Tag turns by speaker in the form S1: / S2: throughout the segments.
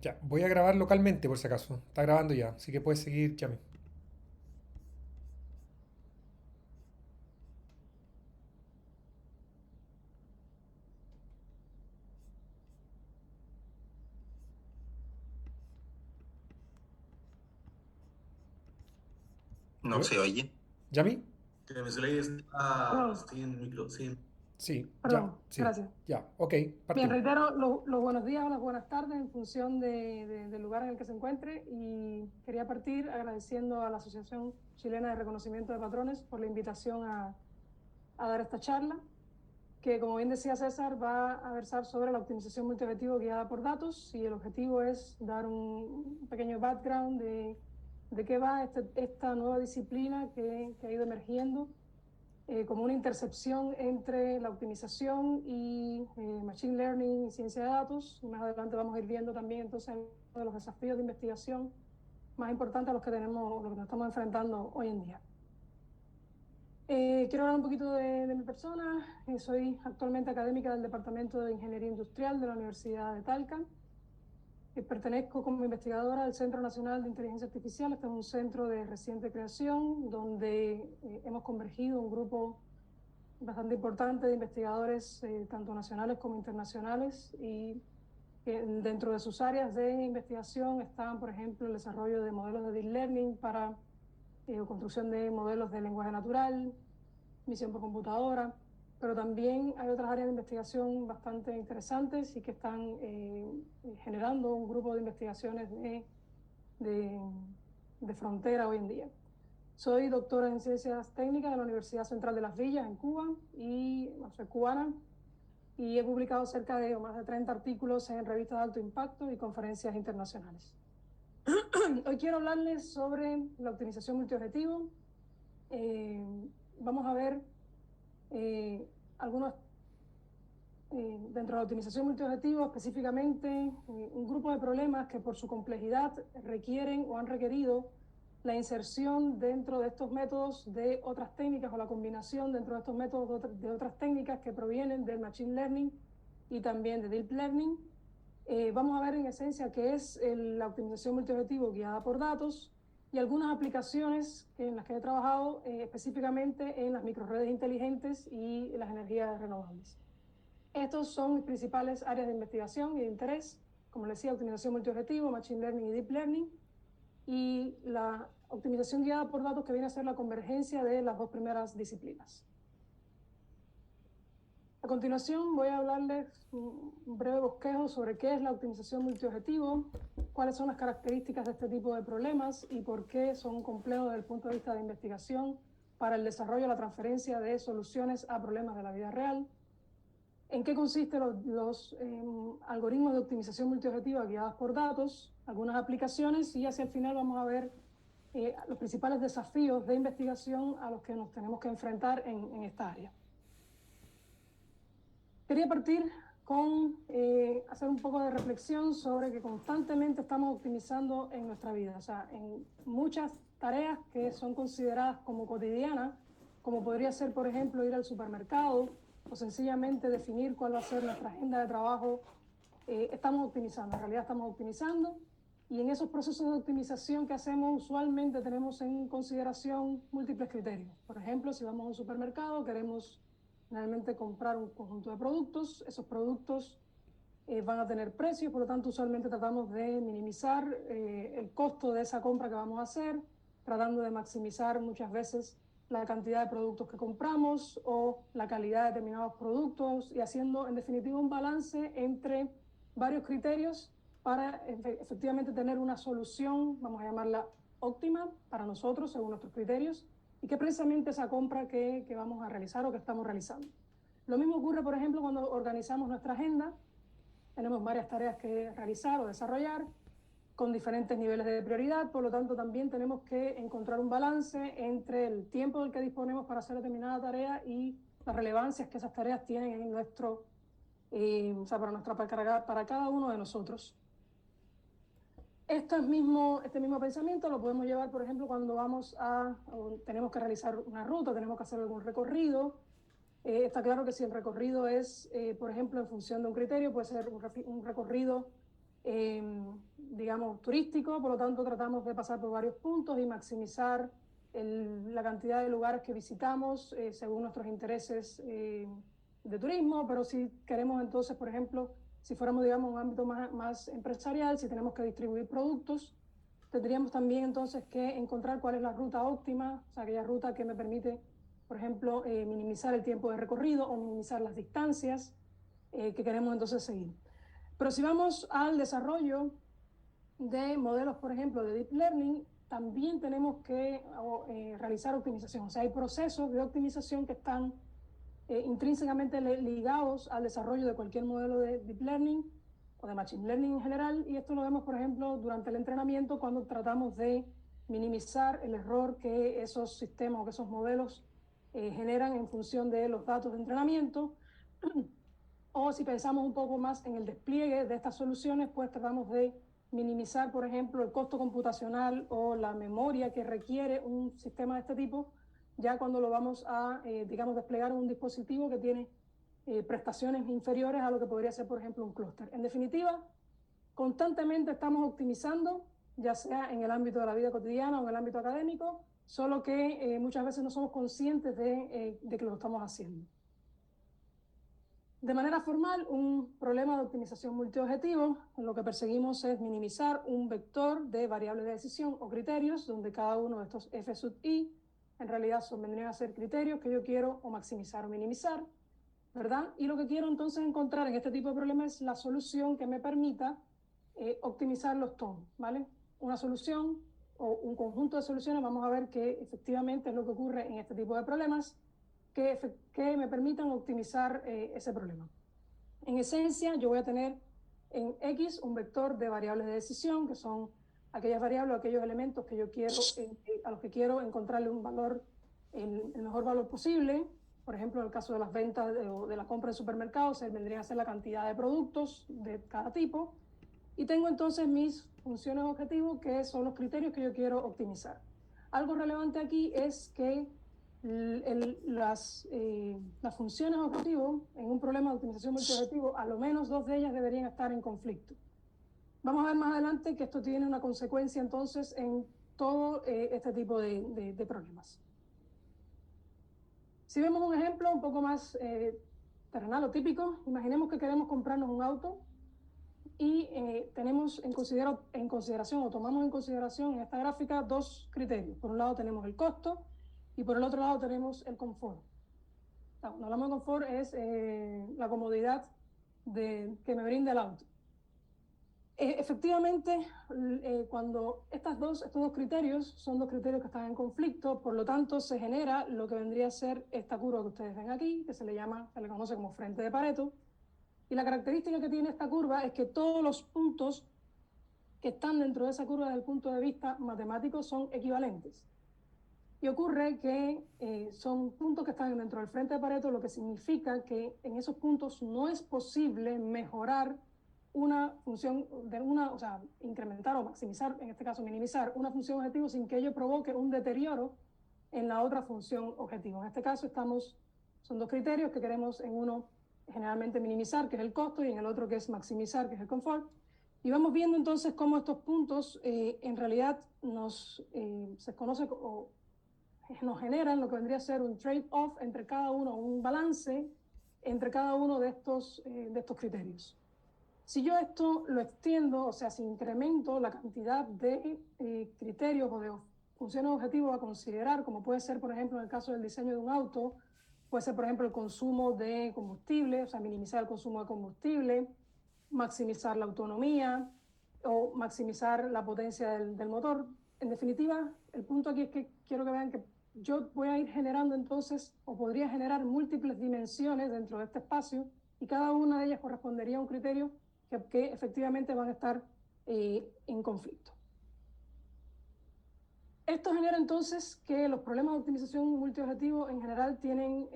S1: Ya, voy a grabar localmente por si acaso. Está grabando ya, así que puedes seguir, Yami.
S2: No
S1: ¿Aló?
S2: se oye.
S1: ¿Yami?
S2: Que mi Slay está
S3: Perdón,
S2: sin micro, sin.
S1: Sí, ya,
S3: perdón,
S1: sí,
S3: gracias.
S1: ya, ok,
S3: Bien,
S1: partimos.
S3: reitero los buenos días o las buenas tardes en función del lugar en el que se encuentre y quería partir agradeciendo a la Asociación Chilena de Reconocimiento de Patrones por la invitación a dar esta charla, que como bien decía César, va a versar sobre la optimización multiobjetivo guiada por datos y el objetivo es dar un pequeño background de qué va esta nueva disciplina que ha ido emergiendo como una intercepción entre la optimización y machine learning y ciencia de datos. Y más adelante vamos a ir viendo también entonces uno de los desafíos de investigación más importantes a los que tenemos, los que nos estamos enfrentando hoy en día. Quiero hablar un poquito de mi persona. Soy actualmente académica del Departamento de Ingeniería Industrial de la Universidad de Talca. Pertenezco como investigadora al Centro Nacional de Inteligencia Artificial. Este es un centro de reciente creación donde hemos convergido un grupo bastante importante de investigadores, tanto nacionales como internacionales, y que dentro de sus áreas de investigación están, por ejemplo, el desarrollo de modelos de deep learning para construcción de modelos de lenguaje natural, visión por computadora, pero también hay otras áreas de investigación bastante interesantes y que están generando un grupo de investigaciones de, de frontera hoy en día. Soy doctora en Ciencias Técnicas de la Universidad Central de Las Villas en Cuba y soy cubana y he publicado cerca de más de 30 artículos en revistas de alto impacto y conferencias internacionales. Hoy quiero hablarles sobre la optimización multiobjetivo. Eh, Vamos a ver algunos, dentro de la optimización multiobjetivo, específicamente un grupo de problemas que por su complejidad requieren o han requerido la inserción dentro de estos métodos de otras técnicas o la combinación dentro de estos métodos de otras técnicas que provienen del machine learning y también de deep learning. Vamos a ver en esencia qué es la optimización multiobjetivo guiada por datos y algunas aplicaciones en las que he trabajado específicamente en las microredes inteligentes y las energías renovables. Estos son mis principales áreas de investigación y de interés, como les decía, optimización multiobjetivo, machine learning y deep learning, y la optimización guiada por datos que viene a ser la convergencia de las dos primeras disciplinas. A continuación voy a hablarles un breve bosquejo sobre qué es la optimización multiobjetivo, cuáles son las características de este tipo de problemas y por qué son complejos desde el punto de vista de investigación para el desarrollo y la transferencia de soluciones a problemas de la vida real. ¿En qué consisten los algoritmos de optimización multiobjetiva guiados por datos? Algunas aplicaciones y hacia el final vamos a ver los principales desafíos de investigación a los que nos tenemos que enfrentar en esta área. Quería partir con hacer un poco de reflexión sobre que constantemente estamos optimizando en nuestra vida, o sea, en muchas tareas que son consideradas como cotidianas, como podría ser, por ejemplo, ir al supermercado o sencillamente definir cuál va a ser nuestra agenda de trabajo, estamos optimizando, en realidad estamos optimizando y en esos procesos de optimización que hacemos usualmente tenemos en consideración múltiples criterios. Por ejemplo, si vamos a un supermercado, queremos realmente comprar un conjunto de productos, esos productos van a tener precios, por lo tanto usualmente tratamos de minimizar el costo de esa compra que vamos a hacer, tratando de maximizar muchas veces la cantidad de productos que compramos o la calidad de determinados productos y haciendo en definitiva un balance entre varios criterios para efectivamente tener una solución, vamos a llamarla óptima para nosotros según nuestros criterios y que precisamente esa compra que vamos a realizar o que estamos realizando. Lo mismo ocurre, por ejemplo, cuando organizamos nuestra agenda. Tenemos varias tareas que realizar o desarrollar con diferentes niveles de prioridad, por lo tanto también tenemos que encontrar un balance entre el tiempo del que disponemos para hacer determinada tarea y las relevancias que esas tareas tienen en nuestro, o sea, para cada uno de nosotros. Este mismo pensamiento lo podemos llevar, por ejemplo, cuando vamos o tenemos que realizar una ruta, tenemos que hacer algún recorrido. Está claro que si el recorrido es, por ejemplo, en función de un criterio, puede ser un recorrido digamos, turístico, por lo tanto tratamos de pasar por varios puntos y maximizar la cantidad de lugares que visitamos según nuestros intereses de turismo, pero si queremos entonces, por ejemplo, si fuéramos, digamos, un ámbito más empresarial, si tenemos que distribuir productos, tendríamos también entonces que encontrar cuál es la ruta óptima, o sea, aquella ruta que me permite, por ejemplo, minimizar el tiempo de recorrido o minimizar las distancias que queremos entonces seguir. Pero si vamos al desarrollo de modelos, por ejemplo, de Deep Learning, también tenemos que realizar optimización. O sea, hay procesos de optimización que están intrínsecamente ligados al desarrollo de cualquier modelo de Deep Learning o de Machine Learning en general, y esto lo vemos, por ejemplo, durante el entrenamiento cuando tratamos de minimizar el error que esos sistemas o que esos modelos generan en función de los datos de entrenamiento. O si pensamos un poco más en el despliegue de estas soluciones, pues tratamos de minimizar, por ejemplo, el costo computacional o la memoria que requiere un sistema de este tipo, ya cuando lo vamos a, digamos, desplegar en un dispositivo que tiene prestaciones inferiores a lo que podría ser, por ejemplo, un clúster. En definitiva, constantemente estamos optimizando, ya sea en el ámbito de la vida cotidiana o en el ámbito académico, solo que muchas veces no somos conscientes de que lo estamos haciendo. De manera formal, un problema de optimización multiobjetivo, lo que perseguimos es minimizar un vector de variables de decisión o criterios, donde cada uno de estos f sub i en realidad vendrían a ser criterios que yo quiero o maximizar o minimizar, ¿verdad? Y lo que quiero entonces encontrar en este tipo de problemas es la solución que me permita optimizar los tonos, ¿vale? Una solución o un conjunto de soluciones, vamos a ver que efectivamente es lo que ocurre en este tipo de problemas, que me permitan optimizar ese problema. En esencia, yo voy a tener en X un vector de variables de decisión, que son aquellas variables o aquellos elementos que yo quiero, a los que quiero encontrarle un valor, el mejor valor posible. Por ejemplo, en el caso de las ventas o de la compra en supermercados, vendría a ser la cantidad de productos de cada tipo. Y tengo entonces mis funciones objetivo, que son los criterios que yo quiero optimizar. Algo relevante aquí es que las funciones objetivo en un problema de optimización multiobjetivo, a lo menos dos de ellas deberían estar en conflicto. Vamos a ver más adelante que esto tiene una consecuencia entonces en todo este tipo de problemas. Si vemos un ejemplo un poco más terrenal o típico, imaginemos que queremos comprarnos un auto y tenemos en consideración o tomamos en consideración en esta gráfica dos criterios. Por un lado tenemos el costo y por el otro lado tenemos el confort. Cuando hablamos de confort es la comodidad que me brinda el auto. Efectivamente, cuando estos dos criterios son dos criterios que están en conflicto, por lo tanto se genera lo que vendría a ser esta curva que ustedes ven aquí, que se le conoce como frente de Pareto. Y la característica que tiene esta curva es que todos los puntos que están dentro de esa curva desde el punto de vista matemático son equivalentes. Y ocurre que son puntos que están dentro del frente de Pareto, lo que significa que en esos puntos no es posible mejorar una función, o sea, incrementar o maximizar, en este caso minimizar, una función objetivo sin que ello provoque un deterioro en la otra función objetivo. En este caso son dos criterios que queremos en uno generalmente minimizar, que es el costo, y en el otro que es maximizar, que es el confort. Y vamos viendo entonces cómo estos puntos en realidad se conoce o nos generan lo que vendría a ser un trade-off entre cada uno, un balance entre cada uno de estos criterios. Si yo esto lo extiendo, o sea, si incremento la cantidad de criterios o de funciones objetivos a considerar, como puede ser, por ejemplo, en el caso del diseño de un auto, puede ser, por ejemplo, el consumo de combustible, o sea, minimizar el consumo de combustible, maximizar la autonomía o maximizar la potencia del motor. En definitiva, el punto aquí es que quiero que vean que yo voy a ir generando entonces, o podría generar múltiples dimensiones dentro de este espacio, y cada una de ellas correspondería a un criterio que efectivamente van a estar en conflicto. Esto genera entonces que los problemas de optimización multiobjetivo en general tienen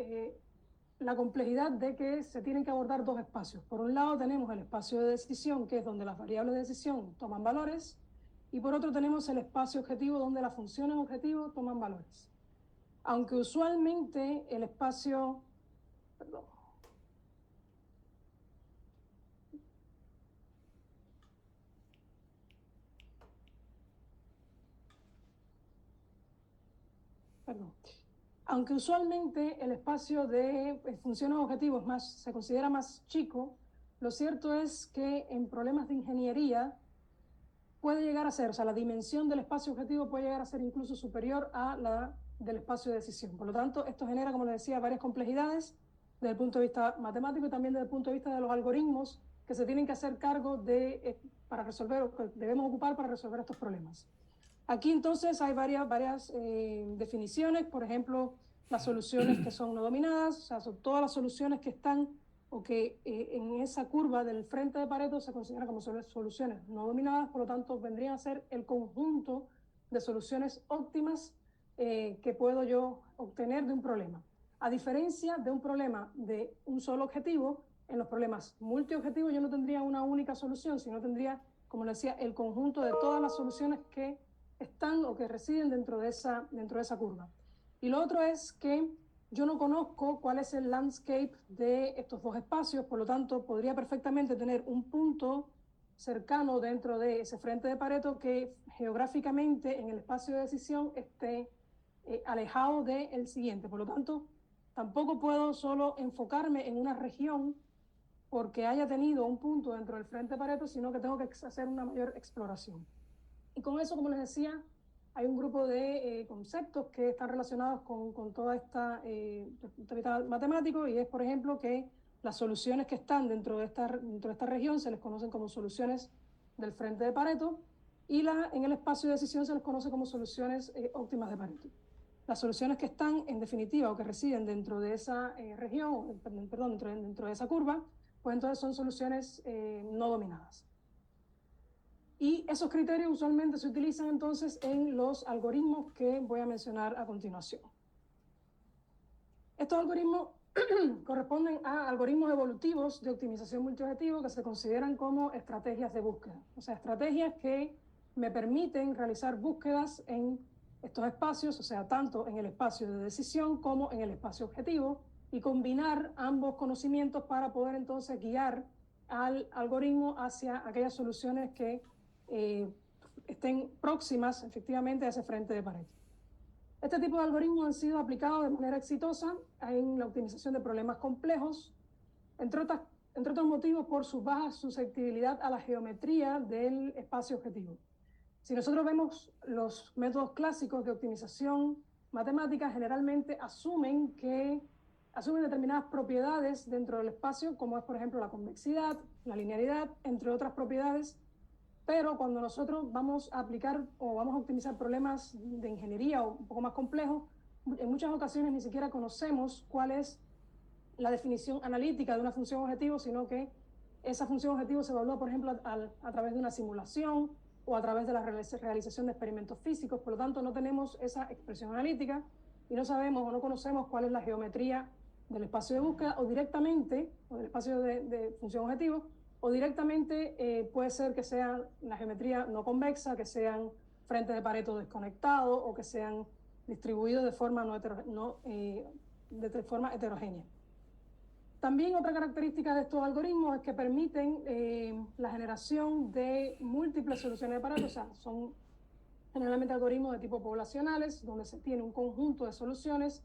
S3: la complejidad de que se tienen que abordar dos espacios. Por un lado tenemos el espacio de decisión, que es donde las variables de decisión toman valores, y por otro tenemos el espacio objetivo, donde las funciones objetivo toman valores. Aunque usualmente el espacio... Perdón. perdón. Aunque usualmente el espacio de funciones objetivos se considera más chico, lo cierto es que en problemas de ingeniería puede llegar a ser, o sea, la dimensión del espacio objetivo puede llegar a ser incluso superior a la del espacio de decisión. Por lo tanto, esto genera, como les decía, varias complejidades desde el punto de vista matemático y también desde el punto de vista de los algoritmos que se tienen que hacer cargo de, para resolver, o que debemos ocupar para resolver estos problemas. Aquí entonces hay varias definiciones, por ejemplo, las soluciones que son no dominadas, o sea, son todas las soluciones que están o que en esa curva del frente de Pareto se consideran como soluciones no dominadas, por lo tanto vendrían a ser el conjunto de soluciones óptimas que puedo yo obtener de un problema. A diferencia de un problema de un solo objetivo, en los problemas multiobjetivos yo no tendría una única solución, sino tendría, como les decía, el conjunto de todas las soluciones que están o que residen dentro de esa curva. Y lo otro es que yo no conozco cuál es el landscape de estos dos espacios, por lo tanto podría perfectamente tener un punto cercano dentro de ese frente de Pareto que geográficamente en el espacio de decisión esté alejado del siguiente. Por lo tanto, tampoco puedo solo enfocarme en una región porque haya tenido un punto dentro del frente de Pareto, sino que tengo que hacer una mayor exploración. Y con eso, como les decía, hay un grupo de conceptos que están relacionados con toda esta matemático, y es, por ejemplo, que las soluciones que están dentro de esta región se les conocen como soluciones del frente de Pareto, y en el espacio de decisión se les conoce como soluciones óptimas de Pareto. Las soluciones que están, en definitiva, o que residen dentro de esa región, perdón, dentro de esa curva, pues entonces son soluciones no dominadas. Y esos criterios usualmente se utilizan entonces en los algoritmos que voy a mencionar a continuación. Estos algoritmos corresponden a algoritmos evolutivos de optimización multiobjetivo que se consideran como estrategias de búsqueda. O sea, estrategias que me permiten realizar búsquedas en estos espacios, o sea, tanto en el espacio de decisión como en el espacio objetivo, y combinar ambos conocimientos para poder entonces guiar al algoritmo hacia aquellas soluciones que estén próximas efectivamente a ese frente de Pareto. Este tipo de algoritmos han sido aplicados de manera exitosa en la optimización de problemas complejos, entre otros motivos por su baja susceptibilidad a la geometría del espacio objetivo. Si nosotros vemos los métodos clásicos de optimización matemática, generalmente asumen determinadas propiedades dentro del espacio, como es, por ejemplo, la convexidad, la linealidad, entre otras propiedades. Pero cuando nosotros vamos a aplicar o vamos a optimizar problemas de ingeniería o un poco más complejos, en muchas ocasiones ni siquiera conocemos cuál es la definición analítica de una función objetivo, sino que esa función objetivo se evalúa, por ejemplo, a través de una simulación o a través de la realización de experimentos físicos. Por lo tanto, no tenemos esa expresión analítica y no sabemos o no conocemos cuál es la geometría del espacio de búsqueda o directamente, o del espacio de función objetivo, o directamente puede ser que sea la geometría no convexa, que sean frentes de Pareto desconectados o que sean distribuidos de forma heterogénea. También otra característica de estos algoritmos es que permiten la generación de múltiples soluciones de Pareto, o sea, son generalmente algoritmos de tipo poblacionales, donde se tiene un conjunto de soluciones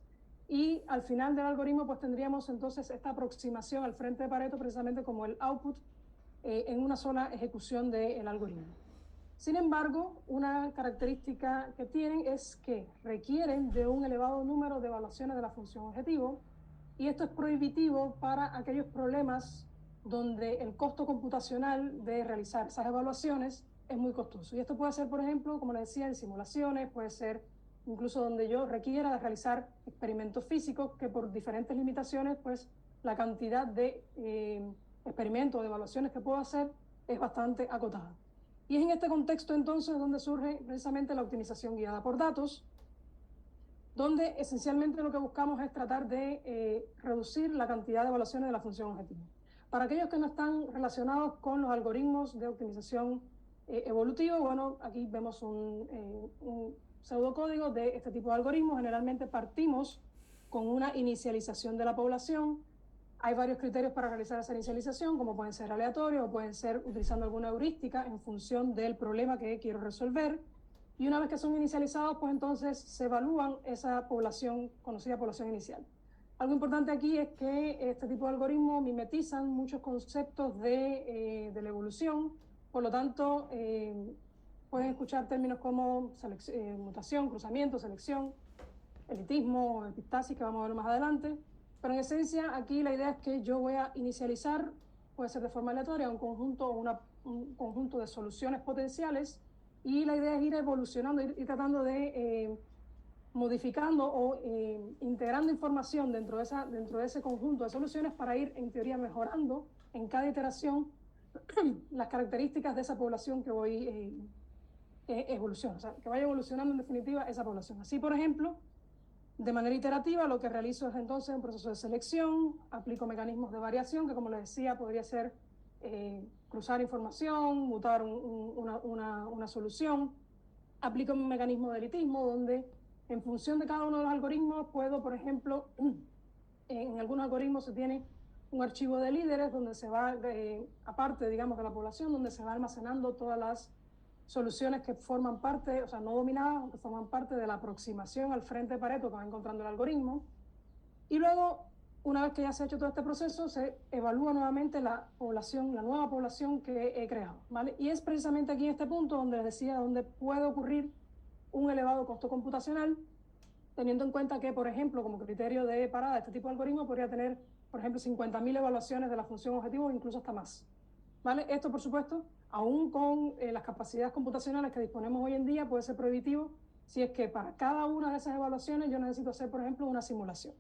S3: y al final del algoritmo pues tendríamos entonces esta aproximación al frente de Pareto precisamente como el output en una sola ejecución del algoritmo. Sin embargo, una característica que tienen es que requieren de un elevado número de evaluaciones de la función objetivo, y esto es prohibitivo para aquellos problemas donde el costo computacional de realizar esas evaluaciones es muy costoso. Y esto puede ser, por ejemplo, como les decía, en simulaciones, puede ser incluso donde yo requiera de realizar experimentos físicos que por diferentes limitaciones, pues la cantidad de experimentos, de evaluaciones que puedo hacer es bastante acotada. Y es en este contexto entonces donde surge precisamente la optimización guiada por datos, donde esencialmente lo que buscamos es tratar de reducir la cantidad de evaluaciones de la función objetivo. Para aquellos que no están relacionados con los algoritmos de optimización evolutivo, bueno, aquí vemos un pseudocódigo de este tipo de algoritmos. Generalmente partimos con una inicialización de la población. Hay varios criterios para realizar esa inicialización, como pueden ser aleatorios o pueden ser utilizando alguna heurística en función del problema que quiero resolver. Y una vez que son inicializados, pues entonces se evalúan esa población, conocida población inicial. Algo importante aquí es que este tipo de algoritmos mimetizan muchos conceptos de la evolución, por lo tanto, pueden escuchar términos como mutación, cruzamiento, selección, elitismo, epistasis, que vamos a ver más adelante, pero en esencia aquí la idea es que yo voy a inicializar, puede ser de forma aleatoria, un conjunto o un conjunto de soluciones potenciales, y la idea es ir evolucionando, ir tratando de modificando o integrando información dentro de ese conjunto de soluciones para ir, en teoría, mejorando en cada iteración las características de esa población que voy evolucionando, o sea, que vaya evolucionando en definitiva esa población. Así, por ejemplo, de manera iterativa, lo que realizo es entonces un proceso de selección, aplico mecanismos de variación, que como les decía, podría ser cruzar información, mutar una solución. Aplico un mecanismo de elitismo, donde en función de cada uno de los algoritmos puedo, por ejemplo, en algunos algoritmos se tiene un archivo de líderes donde se va, aparte, digamos, de la población, donde se va almacenando todas las soluciones que forman parte, o sea, no dominadas, que forman parte de la aproximación al frente de Pareto que va encontrando el algoritmo. Y luego, una vez que ya se ha hecho todo este proceso, se evalúa nuevamente la población, la nueva población que he creado, ¿vale? Y es precisamente aquí en este punto donde les decía, donde puede ocurrir un elevado costo computacional, teniendo en cuenta que, por ejemplo, como criterio de parada, este tipo de algoritmo podría tener, por ejemplo, 50.000 evaluaciones de la función objetivo, incluso hasta más, ¿vale? Esto, por supuesto, aún con las capacidades computacionales que disponemos hoy en día, puede ser prohibitivo si es que para cada una de esas evaluaciones yo necesito hacer, por ejemplo, una simulación.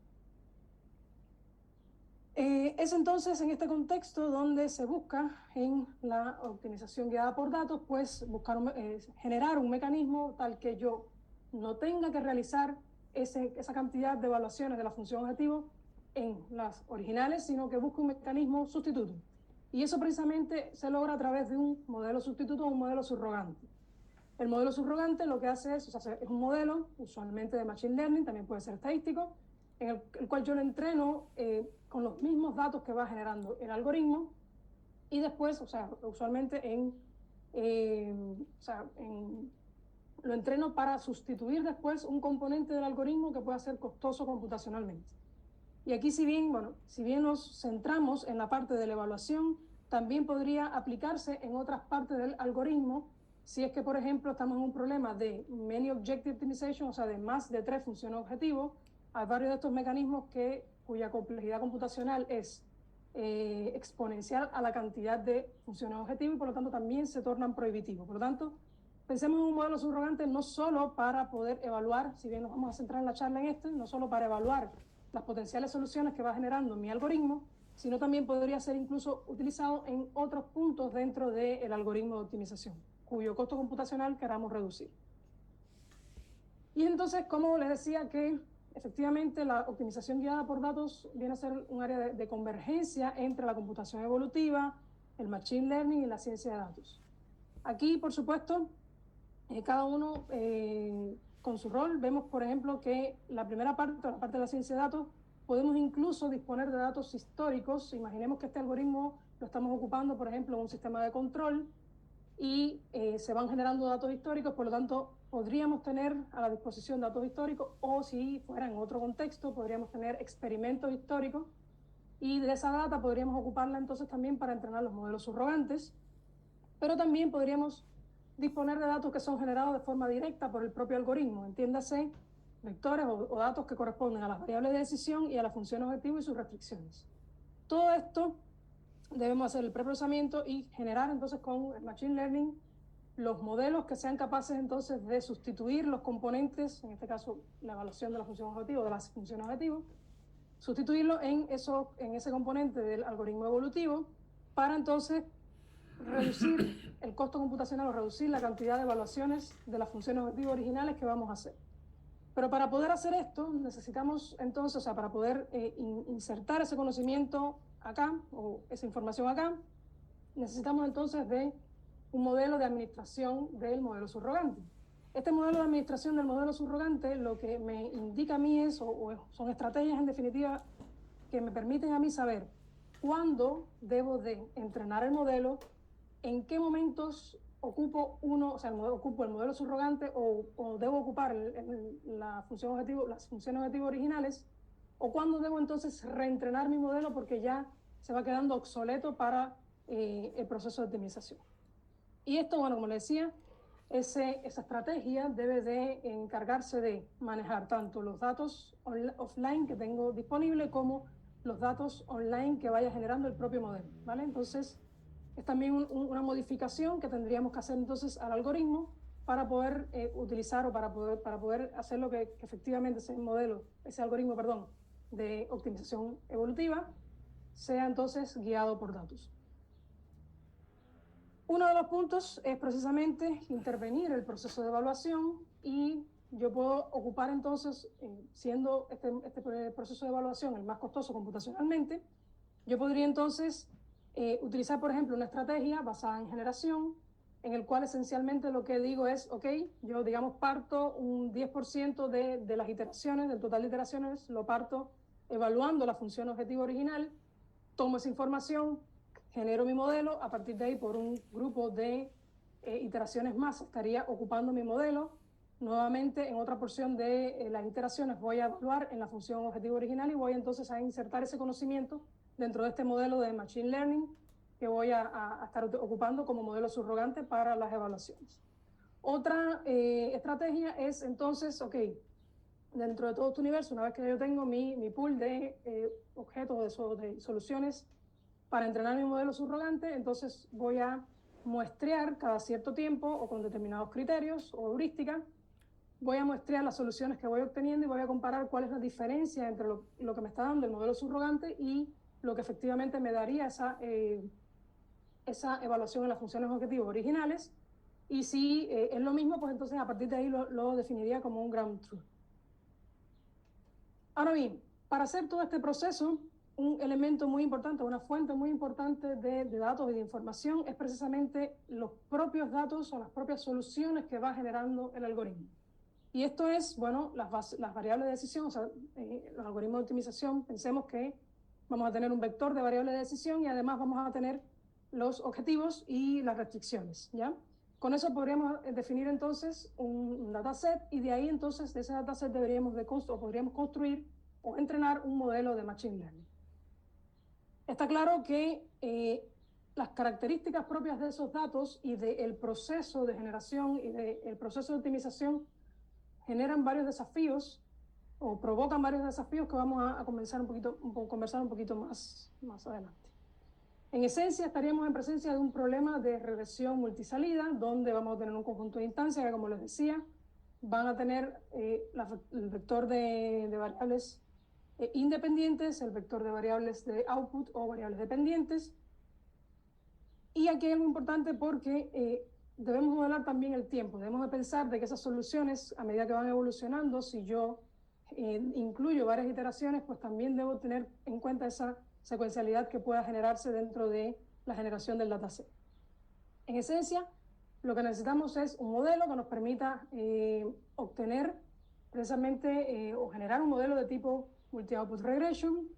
S3: Es entonces en este contexto donde se busca en la optimización guiada por datos, pues generar un mecanismo tal que yo no tenga que realizar esa cantidad de evaluaciones de la función objetivo en las originales, sino que busque un mecanismo sustituto. Y eso precisamente se logra a través de un modelo sustituto o un modelo subrogante. El modelo subrogante lo que hace es, o sea, es un modelo usualmente de Machine Learning, también puede ser estadístico, en el cual yo lo entreno con los mismos datos que va generando el algoritmo, y después, o sea, usualmente lo entreno para sustituir después un componente del algoritmo que pueda ser costoso computacionalmente. Y aquí, si bien nos centramos en la parte de la evaluación, también podría aplicarse en otras partes del algoritmo, si es que, por ejemplo, estamos en un problema de Many Objective Optimization, o sea, de más de 3 funciones objetivo. Hay varios de estos mecanismos cuya complejidad computacional es exponencial a la cantidad de funciones objetivo, y por lo tanto también se tornan prohibitivos. Por lo tanto, pensemos en un modelo subrogante no solo para poder evaluar, si bien nos vamos a centrar en la charla en no solo para evaluar las potenciales soluciones que va generando mi algoritmo, sino también podría ser incluso utilizado en otros puntos dentro del algoritmo de optimización, cuyo costo computacional queramos reducir. Y entonces, como les decía, que efectivamente la optimización guiada por datos viene a ser un área de convergencia entre la computación evolutiva, el machine learning y la ciencia de datos. Aquí, por supuesto, cada uno con su rol. Vemos, por ejemplo, que la primera parte, la parte de la ciencia de datos, podemos incluso disponer de datos históricos. Imaginemos que este algoritmo lo estamos ocupando, por ejemplo, en un sistema de control, y se van generando datos históricos, por lo tanto, podríamos tener a la disposición datos históricos, o si fuera en otro contexto, podríamos tener experimentos históricos, y de esa data podríamos ocuparla entonces también para entrenar los modelos subrogantes, pero también podríamos disponer de datos que son generados de forma directa por el propio algoritmo, entiéndase, vectores o datos que corresponden a las variables de decisión y a la función objetivo y sus restricciones. Todo esto debemos hacer el preprocesamiento y generar entonces con el Machine Learning los modelos que sean capaces entonces de sustituir los componentes, en este caso la evaluación de la función objetivo, de las funciones objetivo, sustituirlo en ese componente del algoritmo evolutivo, para entonces reducir el costo computacional o reducir la cantidad de evaluaciones de las funciones objetivas originales que vamos a hacer. Pero para poder hacer esto necesitamos entonces, o sea, para poder insertar ese conocimiento acá, o esa información acá, necesitamos entonces de un modelo de administración del modelo subrogante. Este modelo de administración del modelo subrogante lo que me indica a mí es, son estrategias en definitiva que me permiten a mí saber cuándo debo de entrenar el modelo, en qué momentos ocupo o sea, ocupo el modelo subrogante o debo ocupar la función objetivo, las funciones objetivo originales, o cuándo debo entonces reentrenar mi modelo porque ya se va quedando obsoleto para el proceso de optimización. Y esto, bueno, como les decía, esa estrategia debe de encargarse de manejar tanto los datos offline que tengo disponible como los datos online que vaya generando el propio modelo, ¿vale? Entonces, es también una modificación que tendríamos que hacer entonces al algoritmo para poder utilizar o para poder hacer lo que efectivamente ese algoritmo, perdón, de optimización evolutiva sea entonces guiado por datos. Uno de los puntos es precisamente intervenir el proceso de evaluación y yo puedo ocupar entonces, siendo este proceso de evaluación el más costoso computacionalmente, yo podría entonces utilizar, por ejemplo, una estrategia basada en generación, en el cual esencialmente lo que digo es, ok, yo digamos parto un 10% de las iteraciones, del total de iteraciones, lo parto evaluando la función objetivo original, tomo esa información, genero mi modelo, a partir de ahí por un grupo de iteraciones más estaría ocupando mi modelo. Nuevamente en otra porción de las iteraciones voy a evaluar en la función objetivo original y voy entonces a insertar ese conocimiento dentro de este modelo de Machine Learning que voy a estar ocupando como modelo subrogante para las evaluaciones. Otra estrategia es entonces, ok, dentro de todo este universo, una vez que yo tengo mi pool de objetos, de soluciones para entrenar mi modelo subrogante, entonces voy a muestrear cada cierto tiempo o con determinados criterios o heurística, voy a muestrear las soluciones que voy obteniendo y voy a comparar cuál es la diferencia entre lo que me está dando el modelo subrogante y lo que efectivamente me daría esa evaluación en las funciones objetivos originales. Y si es lo mismo, pues entonces a partir de ahí lo definiría como un ground truth. Ahora bien, para hacer todo este proceso, un elemento muy importante, una fuente muy importante de datos y de información es precisamente los propios datos o las propias soluciones que va generando el algoritmo. Y esto es, bueno, las variables de decisión, o sea, los algoritmos de optimización, pensemos que vamos a tener un vector de variables de decisión y además vamos a tener los objetivos y las restricciones, ¿ya? Con eso podríamos definir entonces un dataset y de ahí entonces de ese dataset podríamos construir o entrenar un modelo de Machine Learning. Está claro que las características propias de esos datos y del proceso de generación y del proceso de optimización generan varios desafíos o provocan varios desafíos que vamos a conversar un poquito más adelante. En esencia, estaríamos en presencia de un problema de regresión multisalida, donde vamos a tener un conjunto de instancias que, como les decía, van a tener el vector de variables independientes, el vector de variables de output o variables dependientes. Y aquí hay algo importante porque debemos modelar también el tiempo. Debemos de pensar de que esas soluciones, a medida que van evolucionando, si yo incluyo varias iteraciones, pues también debo tener en cuenta esa secuencialidad que pueda generarse dentro de la generación del dataset. En esencia, lo que necesitamos es un modelo que nos permita obtener precisamente o generar un modelo de tipo multi-output regression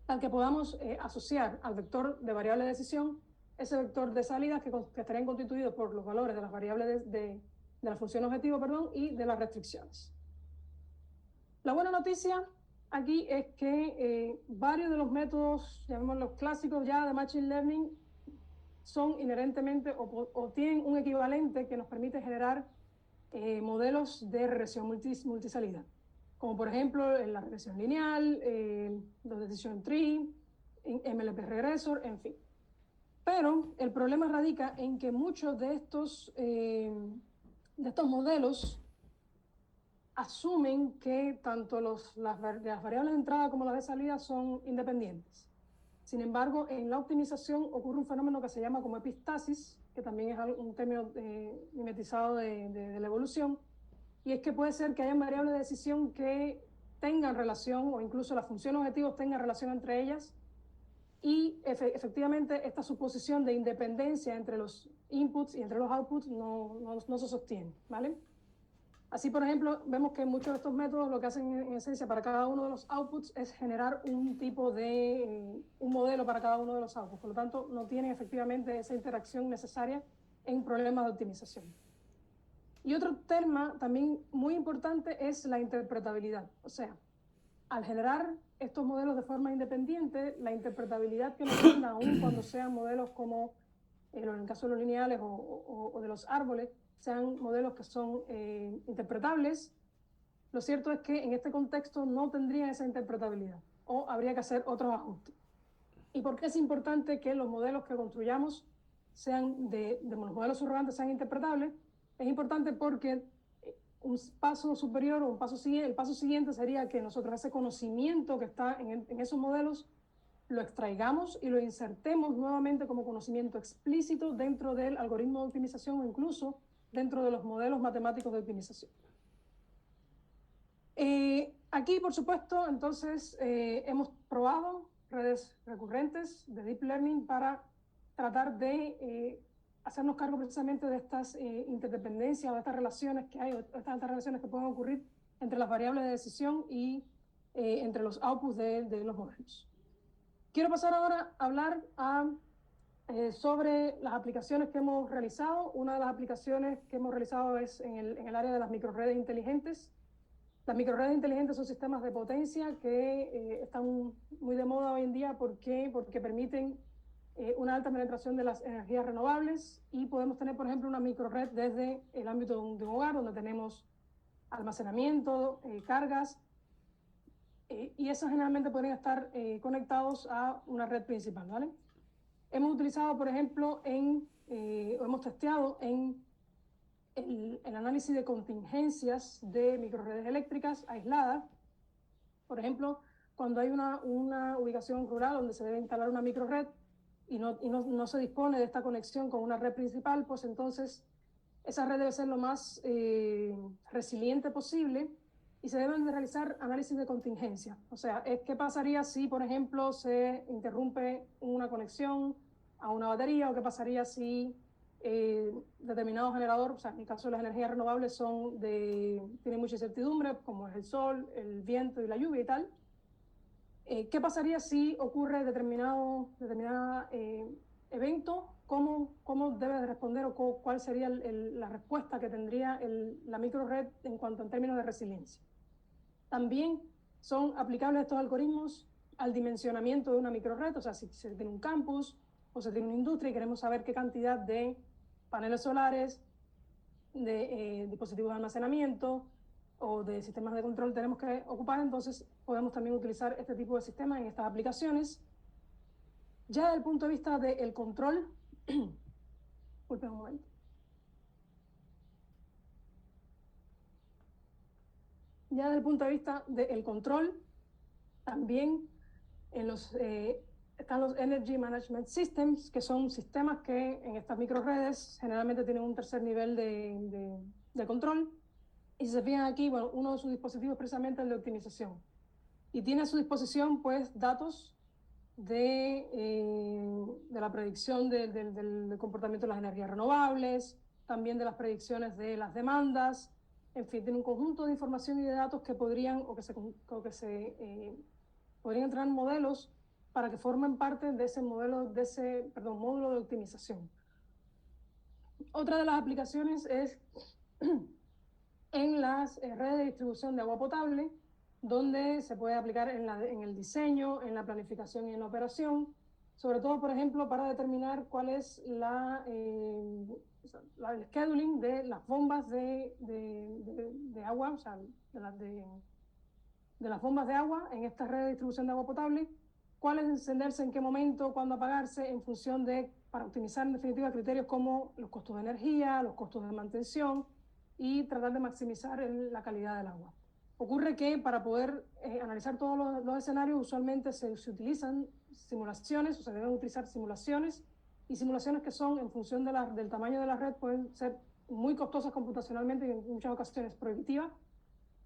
S3: al que podamos asociar al vector de variable de decisión ese vector de salidas que estarían constituidos por los valores de las variables de la función objetivo, perdón, y de las restricciones. La buena noticia aquí es que varios de los métodos, llamémoslos clásicos ya de Machine Learning, son inherentemente o tienen un equivalente que nos permite generar modelos de regresión multisalida, como por ejemplo en la regresión lineal, los decision tree, MLP regresor, en fin. Pero el problema radica en que muchos de estos modelos asumen que tanto las variables de entrada como las de salida son independientes. Sin embargo, en la optimización ocurre un fenómeno que se llama como epistasis, que también es un término mimetizado de la evolución, y es que puede ser que haya variables de decisión que tengan relación, o incluso las funciones objetivos tengan relación entre ellas, y efectivamente esta suposición de independencia entre los inputs y entre los outputs no se sostiene, ¿vale? Así, por ejemplo, vemos que muchos de estos métodos lo que hacen en esencia para cada uno de los outputs es generar un tipo de, un modelo para cada uno de los outputs. Por lo tanto, no tienen efectivamente esa interacción necesaria en problemas de optimización. Y otro tema también muy importante es la interpretabilidad. O sea, al generar estos modelos de forma independiente, la interpretabilidad que nos brinda, aún cuando sean modelos como, en el caso de los lineales o de los árboles, sean modelos que son interpretables, lo cierto es que en este contexto no tendrían esa interpretabilidad o habría que hacer otros ajustes. ¿Y por qué es importante que los modelos que construyamos sean los modelos subrogantes sean interpretables? Es importante porque un paso superior o un paso siguiente, el paso siguiente sería que nosotros ese conocimiento que está en esos modelos lo extraigamos y lo insertemos nuevamente como conocimiento explícito dentro del algoritmo de optimización o incluso dentro de los modelos matemáticos de optimización. Aquí, por supuesto, entonces hemos probado redes recurrentes de Deep Learning para tratar de hacernos cargo precisamente de estas interdependencias o de estas relaciones que hay, o estas relaciones que pueden ocurrir entre las variables de decisión y entre los outputs de los modelos. Quiero pasar ahora a hablar sobre las aplicaciones que hemos realizado. Una de las aplicaciones que hemos realizado es en el área de las microredes inteligentes. Las microredes inteligentes son sistemas de potencia que están muy de moda hoy en día. ¿Por qué? Porque permiten una alta penetración de las energías renovables y podemos tener, por ejemplo, una microred desde el ámbito de un hogar donde tenemos almacenamiento, cargas, y esos generalmente podrían estar conectados a una red principal, ¿vale? Hemos utilizado, por ejemplo, o hemos testeado en el análisis de contingencias de microredes eléctricas aisladas. Por ejemplo, cuando hay una ubicación rural donde se debe instalar una microred y no se dispone de esta conexión con una red principal, pues entonces esa red debe ser lo más resiliente posible y se deben de realizar análisis de contingencia. O sea, ¿qué pasaría si, por ejemplo, se interrumpe una conexión a una batería? ¿O qué pasaría si determinado generador, o sea, en el caso de las energías renovables tienen mucha incertidumbre, como es el sol, el viento y la lluvia y tal? ¿Qué pasaría si ocurre determinado evento? ¿Cómo debe responder o cuál sería la respuesta que tendría la microred en cuanto en términos de resiliencia? También son aplicables estos algoritmos al dimensionamiento de una microred, o sea, si se tiene un campus o se tiene una industria y queremos saber qué cantidad de paneles solares, de dispositivos de almacenamiento o de sistemas de control tenemos que ocupar, entonces podemos también utilizar este tipo de sistemas en estas aplicaciones. Ya desde el punto de vista del control, disculpen un momento. Ya desde el punto de vista del control, también están los Energy Management Systems, que son sistemas que en estas microredes generalmente tienen un tercer nivel de control. Y si se fijan aquí, bueno, uno de sus dispositivos es precisamente el de optimización. Y tiene a su disposición, pues, datos de la predicción del comportamiento de las energías renovables, también de las predicciones de las demandas. En fin, tiene un conjunto de información y de datos que podrían podrían entrar en modelos para que formen parte de ese módulo de optimización. Otra de las aplicaciones es en las redes de distribución de agua potable, donde se puede aplicar en el diseño, en la planificación y en la operación, sobre todo, por ejemplo, para determinar cuál es el scheduling de las bombas de agua, o sea, de las bombas de agua en esta red de distribución de agua potable, cuál es encenderse, en qué momento, cuándo apagarse, en función para optimizar en definitiva criterios como los costos de energía, los costos de mantención y tratar de maximizar la calidad del agua. Ocurre que para poder analizar todos los escenarios usualmente se utilizan simulaciones, o se deben utilizar simulaciones, y simulaciones que son en función del tamaño de la red pueden ser muy costosas computacionalmente y en muchas ocasiones prohibitivas.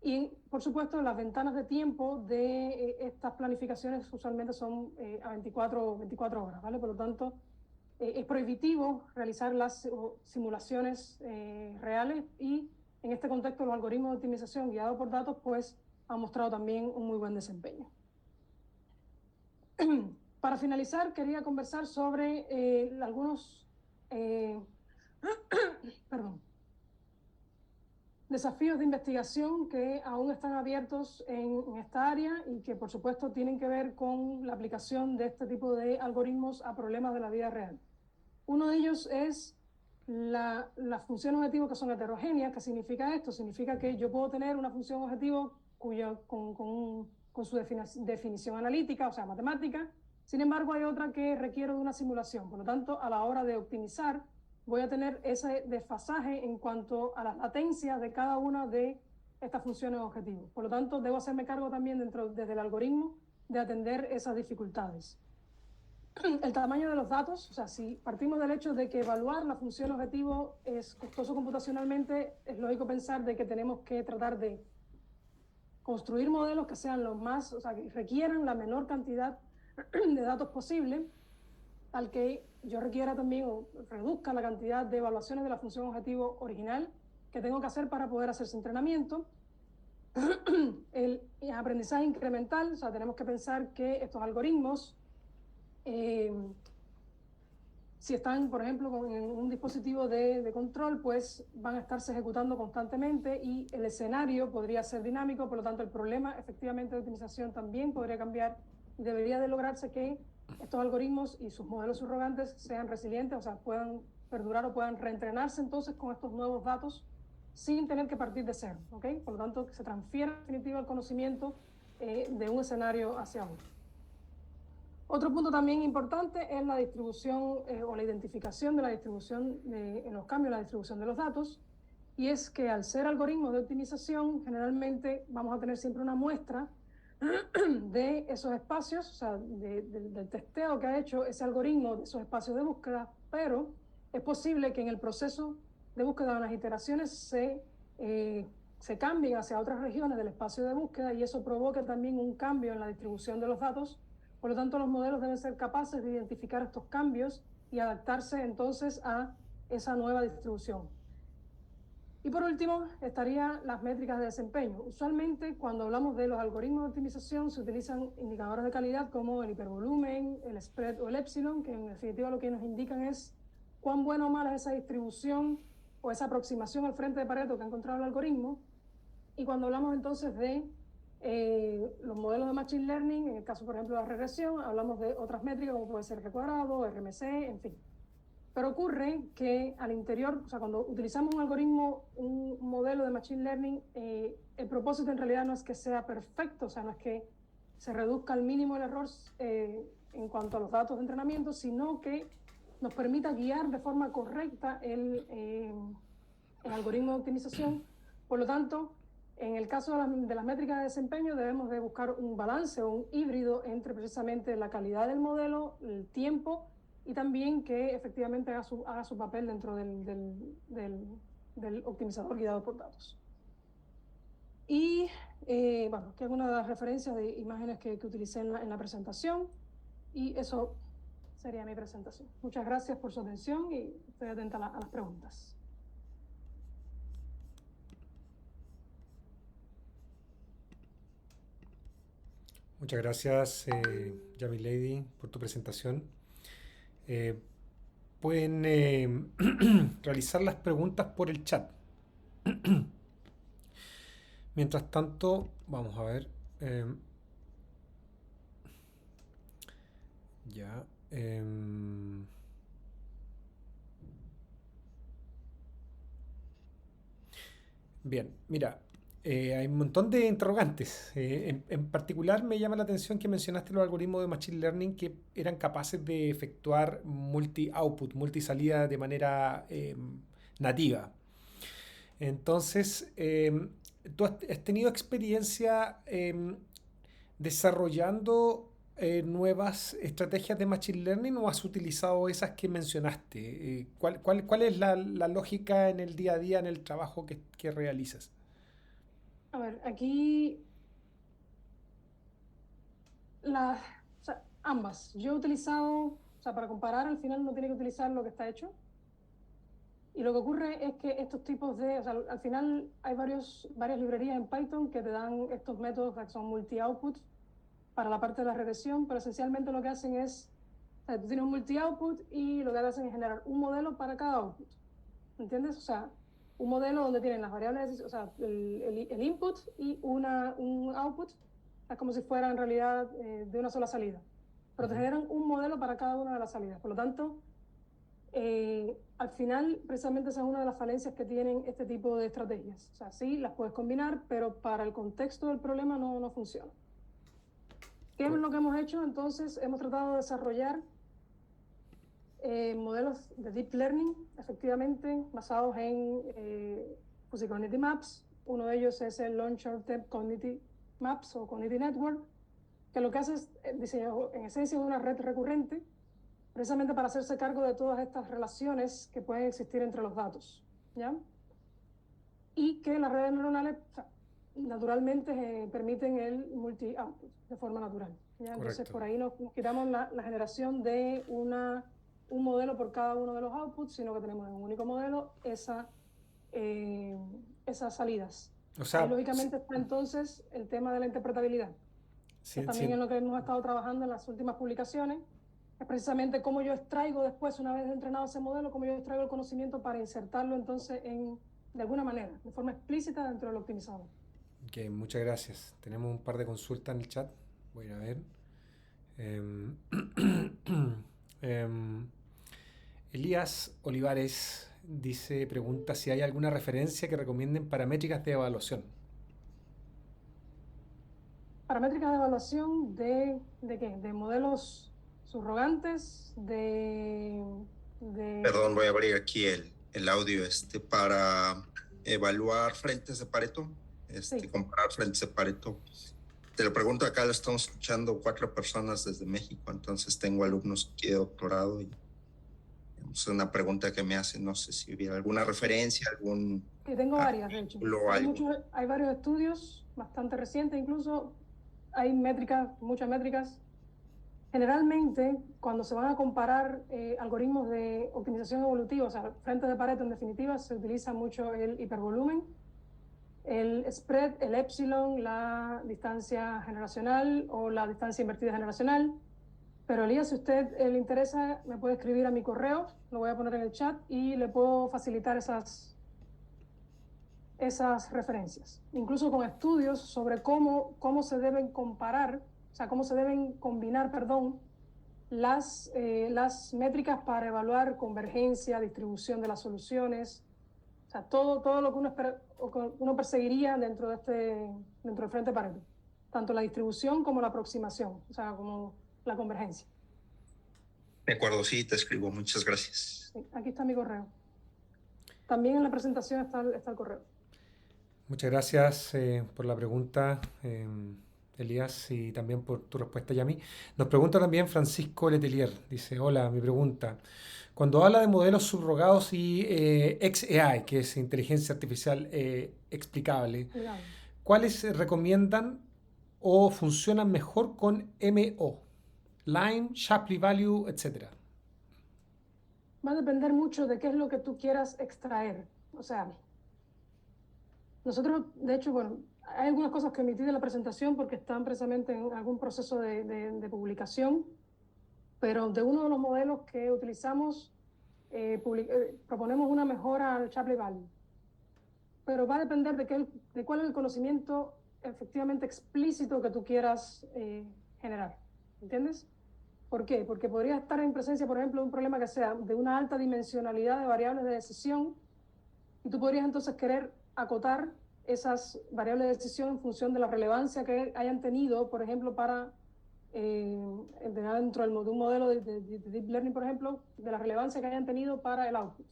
S3: Y, por supuesto, las ventanas de tiempo de estas planificaciones usualmente son a 24 horas, ¿vale? Por lo tanto, es prohibitivo realizar las simulaciones reales y en este contexto los algoritmos de optimización guiados por datos pues han mostrado también un muy buen desempeño. Para finalizar, quería conversar sobre algunos perdón, desafíos de investigación que aún están abiertos en esta área y que por supuesto tienen que ver con la aplicación de este tipo de algoritmos a problemas de la vida real. Uno de ellos es las funciones objetivo que son heterogéneas. ¿Qué significa esto? Significa que yo puedo tener una función objetivo con su definición analítica, o sea, matemática. Sin embargo, hay otra que requiere de una simulación. Por lo tanto, a la hora de optimizar, voy a tener ese desfasaje en cuanto a las latencias de cada una de estas funciones objetivo. Por lo tanto, debo hacerme cargo también desde el algoritmo de atender esas dificultades. El tamaño de los datos, o sea, si partimos del hecho de que evaluar la función objetivo es costoso computacionalmente, es lógico pensar de que tenemos que tratar de construir modelos que sean los más, o sea, que requieran la menor cantidad de datos posible, al que yo requiera también o reduzca la cantidad de evaluaciones de la función objetivo original que tengo que hacer para poder hacer ese entrenamiento. El aprendizaje incremental, o sea, tenemos que pensar que estos algoritmos, si están, por ejemplo, en un dispositivo de control, pues van a estarse ejecutando constantemente y el escenario podría ser dinámico, por lo tanto el problema efectivamente de optimización también podría cambiar y debería de lograrse que estos algoritmos y sus modelos subrogantes sean resilientes, o sea, puedan perdurar o puedan reentrenarse entonces con estos nuevos datos sin tener que partir de cero, ¿ok? Por lo tanto, que se transfiera en definitiva el conocimiento de un escenario hacia otro. Otro punto también importante es la distribución o la identificación de la distribución en los cambios en la distribución de los datos, y es que al ser algoritmos de optimización, generalmente vamos a tener siempre una muestra de esos espacios, o sea, del testeo que ha hecho ese algoritmo de esos espacios de búsqueda, pero es posible que en el proceso de búsqueda de unas iteraciones se cambien hacia otras regiones del espacio de búsqueda y eso provoque también un cambio en la distribución de los datos. Por lo tanto, los modelos deben ser capaces de identificar estos cambios y adaptarse entonces a esa nueva distribución. Y por último, estarían las métricas de desempeño. Usualmente, cuando hablamos de los algoritmos de optimización, se utilizan indicadores de calidad como el hipervolumen, el spread o el epsilon, que en definitiva lo que nos indican es cuán buena o mala es esa distribución o esa aproximación al frente de Pareto que ha encontrado el algoritmo. Y cuando hablamos entonces de los modelos de Machine Learning, en el caso, por ejemplo, de la regresión, hablamos de otras métricas como puede ser R cuadrado, RMC, en fin. Pero ocurre que al interior, o sea, cuando utilizamos un algoritmo, un modelo de Machine Learning, el propósito en realidad no es que sea perfecto, o sea, no es que se reduzca al mínimo el error en cuanto a los datos de entrenamiento, sino que nos permita guiar de forma correcta el algoritmo de optimización. Por lo tanto, en el caso de las métricas de desempeño, debemos de buscar un balance o un híbrido entre precisamente la calidad del modelo, el tiempo, y también que efectivamente haga su papel dentro del optimizador guiado por datos. Y bueno, aquí algunas de las referencias de imágenes que utilicé en la presentación, y eso sería mi presentación. Muchas gracias por su atención y estoy atenta a las preguntas.
S1: Muchas gracias, Yamilady, por tu presentación. Pueden realizar las preguntas por el chat. Mientras tanto, vamos a ver. Ya. Bien, mira, hay un montón de interrogantes. En particular me llama la atención que mencionaste los algoritmos de Machine Learning que eran capaces de efectuar multi-output, multisalida de manera nativa. Entonces, ¿tú has tenido experiencia desarrollando nuevas estrategias de Machine Learning o has utilizado esas que mencionaste? ¿Cuál es la lógica en el día a día, en el trabajo que realizas?
S3: A ver, aquí o sea, ambas. Yo he utilizado, o sea, para comparar, al final uno tiene que utilizar lo que está hecho. Y lo que ocurre es que estos tipos de, o sea, al final hay varias librerías en Python que te dan estos métodos que son multi-output para la parte de la regresión, pero esencialmente lo que hacen es, o sea, tú tienes un multi-output y lo que hacen es generar un modelo para cada output, ¿entiendes? O sea, un modelo donde tienen las variables, o sea, el input y un output, es como si fuera en realidad de una sola salida, pero te generan un modelo para cada una de las salidas. Por lo tanto, al final, precisamente esa es una de las falencias que tienen este tipo de estrategias. O sea, sí, las puedes combinar, pero para el contexto del problema no funciona. ¿Qué es lo que hemos hecho? Entonces, hemos tratado de desarrollar modelos de deep learning, efectivamente, basados en Fuzzy Cognitive Maps. Uno de ellos es el Long Short Term Cognitive Maps o Cognitive Network, que lo que hace es diseñar, en esencia, una red recurrente, precisamente para hacerse cargo de todas estas relaciones que pueden existir entre los datos, ¿ya? Y que las redes neuronales, o sea, naturalmente permiten el multi-output de forma natural, ¿ya? Entonces,
S1: Correcto.
S3: por ahí nos quitamos la generación de un modelo por cada uno de los outputs, sino que tenemos en un único modelo esas salidas.
S1: O
S3: Ahí,
S1: sea,
S3: lógicamente, está entonces el tema de la interpretabilidad, que es también en lo que hemos estado trabajando en las últimas publicaciones. Es precisamente cómo yo extraigo después, una vez entrenado ese modelo, cómo yo extraigo el conocimiento para insertarlo entonces de alguna manera, de forma explícita dentro del optimizador.
S1: ok, muchas gracias. Tenemos un par de consultas en el chat. Voy a ir a ver. Em, em, Elías Olivares pregunta si hay alguna referencia que recomienden para métricas de evaluación.
S3: Paramétricas de evaluación ¿de qué? De modelos subrogantes,
S4: Perdón, voy a abrir aquí el audio para evaluar frentes de Pareto,
S3: Sí.
S4: comparar frentes de Pareto. Te lo pregunto, acá lo estamos escuchando 4 personas desde México, entonces tengo alumnos aquí de doctorado y es una pregunta que me hacen, no sé si hubiera alguna referencia,
S3: Sí, tengo varias, de hecho.
S4: algo.
S3: Hay varios estudios, bastante recientes incluso, hay muchas métricas. Generalmente, cuando se van a comparar algoritmos de optimización evolutiva, o sea, frentes de Pareto en definitiva, se utiliza mucho el hipervolumen, el spread, el epsilon, la distancia generacional o la distancia invertida generacional. Pero Elías, si a usted le interesa, me puede escribir a mi correo, lo voy a poner en el chat y le puedo facilitar esas referencias, incluso con estudios sobre cómo se deben comparar, o sea, cómo se deben combinar, perdón, las métricas para evaluar convergencia, distribución de las soluciones, o sea, todo lo que uno perseguiría dentro del frente Pareto, tanto la distribución como la aproximación, o sea, como la convergencia.
S4: De acuerdo, sí, te escribo. Muchas gracias.
S3: Sí, aquí está mi correo. También en la presentación está el correo.
S1: Muchas gracias por la pregunta, Elías, y también por tu respuesta, Yami. Nos pregunta también Francisco Letelier. Dice, hola, mi pregunta. Cuando habla de modelos subrogados y XAI, que es inteligencia artificial explicable,
S3: Cuidado.
S1: ¿cuáles se recomiendan o funcionan mejor con MO? Line, Shapley Value, etcétera.
S3: Va a depender mucho de qué es lo que tú quieras extraer. O sea, nosotros, de hecho, bueno, hay algunas cosas que omití de la presentación porque están precisamente en algún proceso de publicación, pero de uno de los modelos que utilizamos, proponemos una mejora al Shapley Value. Pero va a depender de cuál es el conocimiento efectivamente explícito que tú quieras generar. ¿Entiendes? ¿Por qué? Porque podría estar en presencia, por ejemplo, de un problema que sea de una alta dimensionalidad de variables de decisión, y tú podrías entonces querer acotar esas variables de decisión en función de la relevancia que hayan tenido, por ejemplo, para dentro de un modelo de Deep Learning, por ejemplo, de la relevancia que hayan tenido para el output,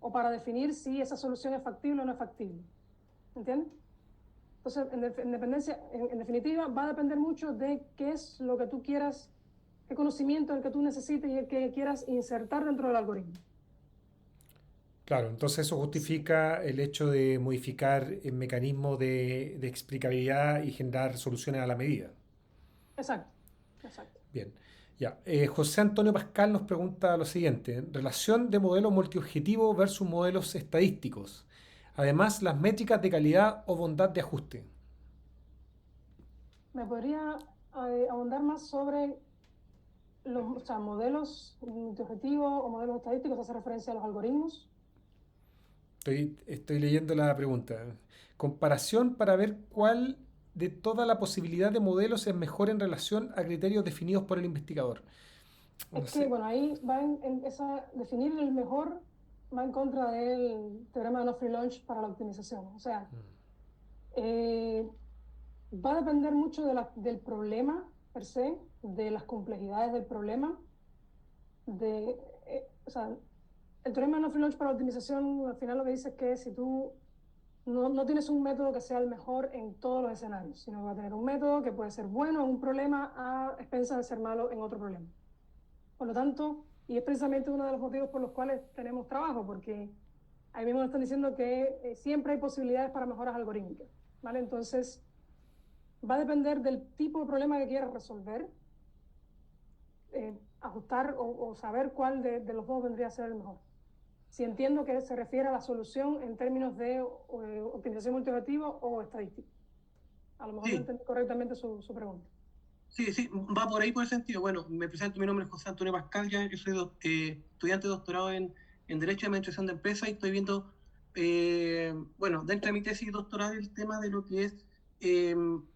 S3: o para definir si esa solución es factible o no es factible. ¿Entiendes? Entonces, en definitiva, va a depender mucho de qué es lo que tú quieras, qué conocimiento es el que tú necesites y el que quieras insertar dentro del algoritmo.
S1: Claro, entonces eso justifica el hecho de modificar el mecanismo de explicabilidad y generar soluciones a la medida.
S3: Exacto, exacto.
S1: Bien. Ya, José Antonio Pascal nos pregunta lo siguiente: relación de modelo multiobjetivo versus modelos estadísticos. Además, las métricas de calidad o bondad de ajuste.
S3: ¿Me podría ahondar más sobre los, o sea, modelos multiobjetivos o modelos estadísticos? ¿Hace referencia a los algoritmos?
S1: Estoy leyendo la pregunta. Comparación para ver cuál de toda la posibilidad de modelos es mejor en relación a criterios definidos por el investigador.
S3: Es
S1: No
S3: que,
S1: sé.
S3: bueno, ahí va en esa, definir el mejor va en contra del teorema de no free lunch para la optimización. O sea, eh, va a depender mucho del problema per se, de las complejidades del problema, o sea, el teorema de no free lunch para la optimización al final lo que dice es que si tú no tienes un método que sea el mejor en todos los escenarios, sino que va a tener un método que puede ser bueno en un problema a expensas de ser malo en otro problema. Por lo tanto, y es precisamente uno de los motivos por los cuales tenemos trabajo, porque ahí mismo nos están diciendo que siempre hay posibilidades para mejoras algorítmicas, ¿vale? Entonces, va a depender del tipo de problema que quieras resolver, ajustar o saber cuál de los dos vendría a ser el mejor. Si entiendo que se refiere a la solución en términos de optimización multiobjetivo o estadística. A lo mejor no
S5: Sí,
S3: entendí correctamente su pregunta.
S5: sí, sí, va por ahí por el sentido. Bueno, me presento, mi nombre es José Antonio Pascal, ya yo soy estudiante de doctorado en Derecho y Administración de Empresas y estoy viendo, bueno, dentro de mi tesis doctoral el tema de lo que es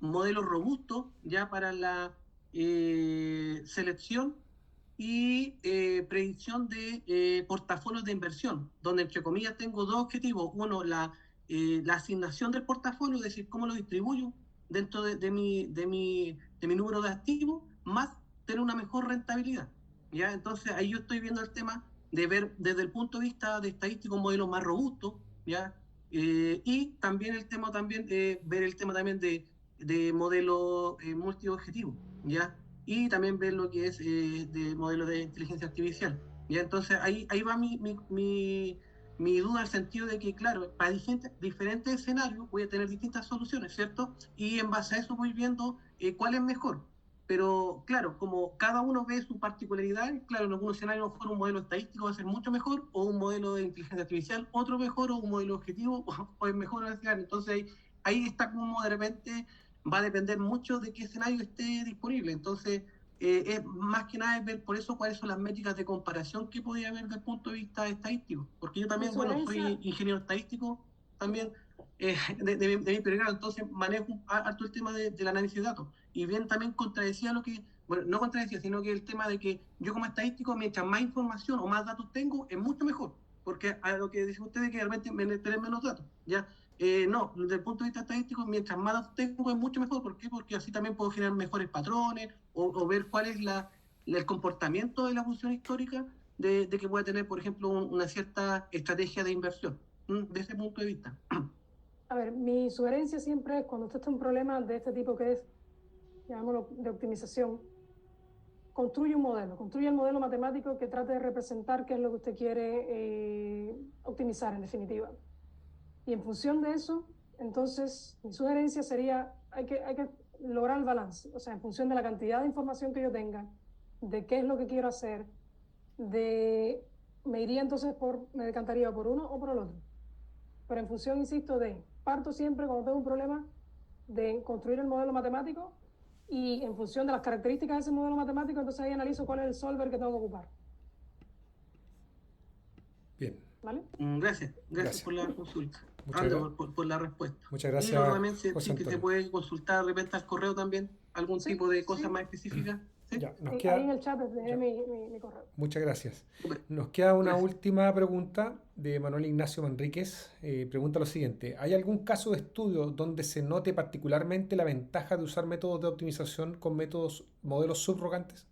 S5: modelos robustos ya para la selección y predicción de portafolios de inversión, donde entre comillas tengo dos objetivos. Uno, la asignación del portafolio, es decir, cómo lo distribuyo dentro de mi número de activos, más tener una mejor rentabilidad. ¿Ya? Entonces ahí yo estoy viendo el tema de ver desde el punto de vista de estadístico un modelo más robusto, ¿ya? Y también el tema también, ver el tema también de modelo multiobjetivo, ¿ya? Y también ver lo que es de modelo de inteligencia artificial. ¿Ya? Entonces ahí va mi duda en el sentido de que, claro, para diferentes escenarios voy a tener distintas soluciones, ¿cierto? Y en base a eso voy viendo cuál es mejor. Pero claro, como cada uno ve su particularidad, claro, en algunos escenarios a lo mejor un modelo estadístico va a ser mucho mejor, o un modelo de inteligencia artificial otro mejor, o un modelo objetivo, o es mejor. Entonces ahí está como de repente va a depender mucho de qué escenario esté disponible. Entonces, es más que nada es ver por eso cuáles son las métricas de comparación que podría haber desde el punto de vista estadístico. Porque yo
S3: Mi
S5: también, bueno,
S3: sugerencia,
S5: soy ingeniero estadístico también de mi pregrado, entonces manejo harto el tema del análisis de datos. Y bien también contradecía lo que, bueno, no contradecía, sino que el tema de que yo como estadístico, mientras más información o más datos tengo, es mucho mejor. Porque a lo que dicen ustedes que realmente tener menos datos, ¿ya? No, desde el punto de vista estadístico, mientras más datos tengo es mucho mejor. ¿Por qué? Porque así también puedo generar mejores patrones o ver cuál es el comportamiento de la función histórica de que pueda tener, por ejemplo, una cierta estrategia de inversión. De ese punto de vista.
S3: a ver, mi sugerencia siempre es cuando usted está en un problema de este tipo que es, llamémoslo, de optimización, construye el modelo matemático que trate de representar qué es lo que usted quiere optimizar en definitiva. Y en función de eso, entonces, mi sugerencia sería, hay que lograr el balance, o sea, en función de la cantidad de información que yo tenga, de qué es lo que quiero hacer, me iría entonces me decantaría por uno o por el otro. Pero en función, insisto, parto siempre cuando tengo un problema de construir el modelo matemático y en función de las características de ese modelo matemático, entonces ahí analizo cuál es el solver que tengo que ocupar.
S1: Bien,
S3: ¿Vale?
S5: Gracias
S1: gracias.
S5: por la consulta,
S1: Muchas,
S5: por la respuesta.
S1: muchas
S5: Y lo otro
S1: gracias,
S5: también,
S1: José
S5: si que se
S1: Antonio.
S5: puede consultar de repente al correo también, algún
S3: Sí,
S5: tipo de
S3: sí.
S5: cosas más específicas. ¿Sí?
S1: Ya, nos
S3: Ahí en
S1: queda.
S3: el chat les dejé
S1: Ya,
S3: mi correo.
S1: muchas gracias.
S5: Super.
S1: Nos queda una
S5: Gracias.
S1: última pregunta de Manuel Ignacio Manríquez. Pregunta lo siguiente: ¿hay algún caso de estudio donde se note particularmente la ventaja de usar métodos de optimización con modelos subrogantes?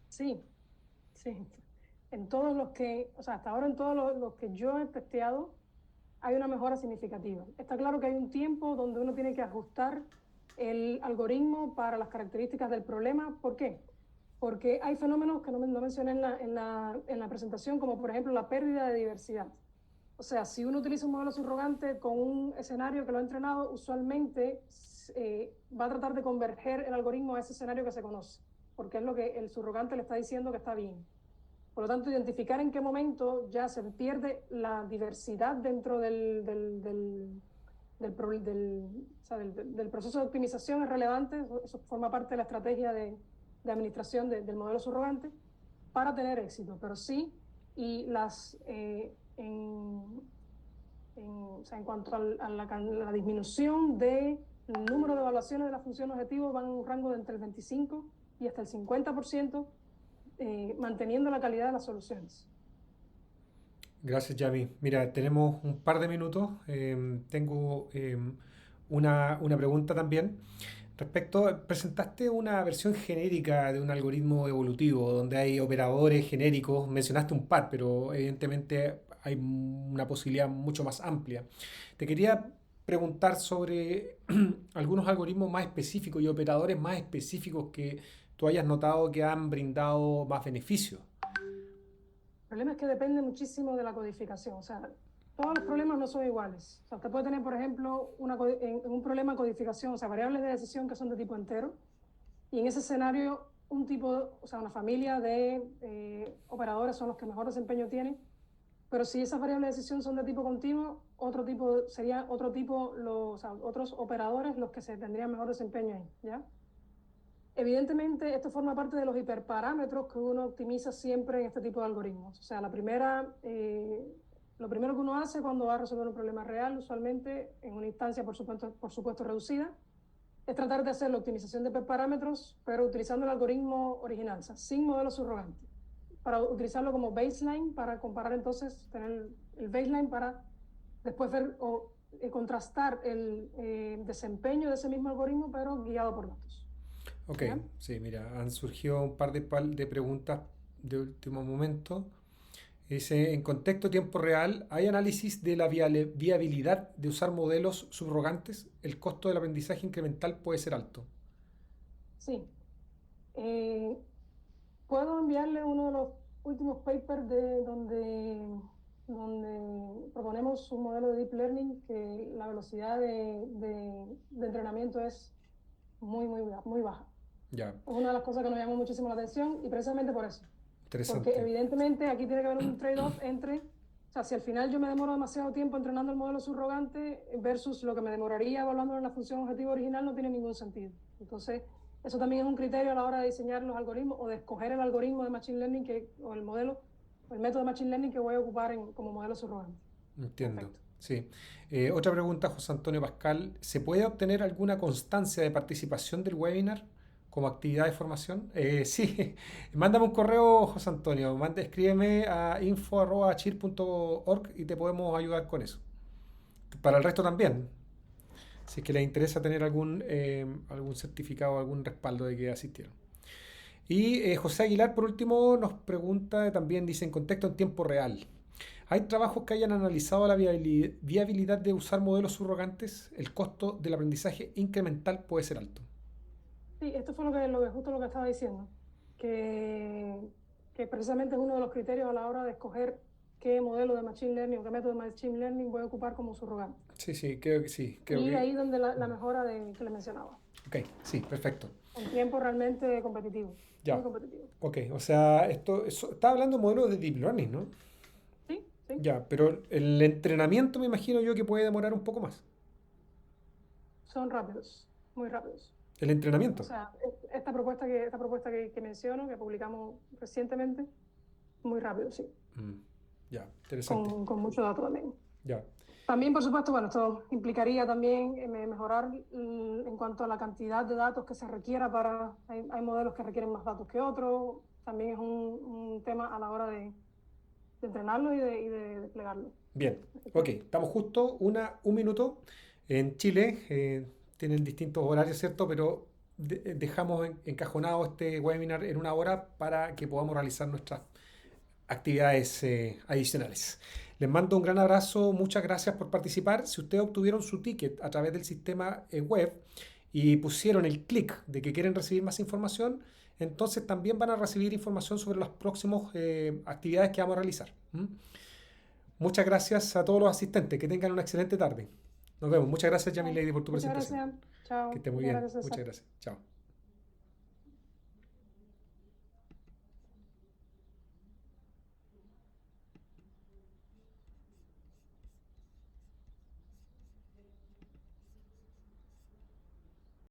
S3: Sí, sí. En todos los que, o sea, hasta ahora en todos los que yo he testeado, hay una mejora significativa. Está claro que hay un tiempo donde uno tiene que ajustar el algoritmo para las características del problema. ¿Por qué? Porque hay fenómenos que no mencioné en la presentación, como por ejemplo la pérdida de diversidad. O sea, si uno utiliza un modelo subrogante con un escenario que lo ha entrenado, usualmente va a tratar de converger el algoritmo a ese escenario que se conoce. porque es lo que el subrogante le está diciendo que está bien. Por lo tanto, identificar en qué momento ya se pierde la diversidad dentro del proceso de optimización es relevante. Eso forma parte de la estrategia de administración del modelo subrogante para tener éxito. Pero sí, y en cuanto a la disminución del número de evaluaciones de la función objetivo, van en un rango de entre el 25 y hasta el 50%, manteniendo la calidad de las soluciones.
S1: Gracias, Yami. Mira, tenemos un par de minutos. Tengo una pregunta también. Presentaste una versión genérica de un algoritmo evolutivo donde hay operadores genéricos, mencionaste un par, pero evidentemente hay una posibilidad mucho más amplia. Te quería preguntar sobre algunos algoritmos más específicos y operadores más específicos que tú hayas notado que han brindado más beneficios.
S3: El problema es que depende muchísimo de la codificación. O sea, todos los problemas no son iguales. O sea, usted puede tener, por ejemplo, en un problema de codificación, o sea, variables de decisión que son de tipo entero, y en ese escenario una familia de operadores son los que mejor desempeño tienen, pero si esas variables de decisión son de tipo continuo, otros operadores los que se tendrían mejor desempeño ahí, ¿ya? Evidentemente, esto forma parte de los hiperparámetros que uno optimiza siempre en este tipo de algoritmos. O sea, lo primero que uno hace cuando va a resolver un problema real, usualmente en una instancia, por supuesto reducida, es tratar de hacer la optimización de hiperparámetros, pero utilizando el algoritmo original, o sea, sin modelo subrogante, para utilizarlo como baseline, para comparar entonces, tener el baseline para después ver o contrastar el desempeño de ese mismo algoritmo, pero guiado por datos.
S1: Ok,
S3: ¿Ya?
S1: sí, mira, han surgido un par de preguntas de último momento. Dice, en contexto tiempo real, ¿hay análisis de la viabilidad de usar modelos subrogantes? El costo del aprendizaje incremental puede ser alto.
S3: Sí. Puedo enviarle uno de los últimos papers donde proponemos un modelo de deep learning que la velocidad de entrenamiento es muy baja.
S1: Ya,
S3: Es una de las cosas que nos llamó muchísimo la atención y precisamente por eso. Porque
S1: interesante.
S3: evidentemente aquí tiene que haber un trade-off entre, o sea, si al final yo me demoro demasiado tiempo entrenando el modelo subrogante versus lo que me demoraría evaluando en la función objetivo original, no tiene ningún sentido. Entonces, eso también es un criterio a la hora de diseñar los algoritmos o de escoger el algoritmo de Machine Learning o el modelo, o el método de Machine Learning que voy a ocupar como modelo subrogante.
S1: Entiendo,
S3: Perfecto.
S1: sí. Otra pregunta, José Antonio Pascal. ¿Se puede obtener alguna constancia de participación del webinar como actividad de formación? Sí, mándame un correo, José Antonio. Escríbeme a info@chir.org y te podemos ayudar con eso. Para el resto también, si es que les interesa tener algún certificado, algún respaldo de que asistieron. Y José Aguilar, por último, nos pregunta también, dice, en contexto en tiempo real. ¿Hay trabajos que hayan analizado la viabilidad de usar modelos subrogantes? El costo del aprendizaje incremental puede ser alto.
S3: Sí, esto fue justo lo que estaba diciendo, que precisamente es uno de los criterios a la hora de escoger qué modelo de Machine Learning o qué método de Machine Learning voy a ocupar como subrogante.
S1: Sí, creo que sí.
S3: Y ahí donde la mejora que le mencionaba.
S1: Ok, sí, perfecto.
S3: Un tiempo realmente competitivo,
S1: Ya.
S3: muy competitivo.
S1: Ok, o sea, estaba hablando de modelos de Deep Learning, ¿no?
S3: Sí, sí.
S1: Ya, pero el entrenamiento me imagino yo que puede demorar un poco más.
S3: Son rápidos, muy rápidos.
S1: El entrenamiento.
S3: O sea, esta propuesta que menciono, que publicamos recientemente, muy rápido, sí.
S1: Ya, interesante.
S3: Con mucho dato también.
S1: Ya.
S3: También, por supuesto, bueno, esto implicaría también mejorar en cuanto a la cantidad de datos que se requiera hay modelos que requieren más datos que otros. También es un tema a la hora de entrenarlo y de desplegarlo.
S1: Bien, ok, estamos justo un minuto. En Chile tienen distintos horarios, ¿cierto? Pero dejamos encajonado este webinar en una hora para que podamos realizar nuestras actividades adicionales. Les mando un gran abrazo, muchas gracias por participar. Si ustedes obtuvieron su ticket a través del sistema web y pusieron el clic de que quieren recibir más información, entonces también van a recibir información sobre las próximas actividades que vamos a realizar. Muchas gracias a todos los asistentes, que tengan una excelente tarde. Nos vemos. Muchas gracias, Yami Lady, por tu
S3: Muchas
S1: presentación.
S3: gracias. Chao.
S1: Que esté muy bien.
S3: Gracias, César.
S1: Muchas gracias. Chao.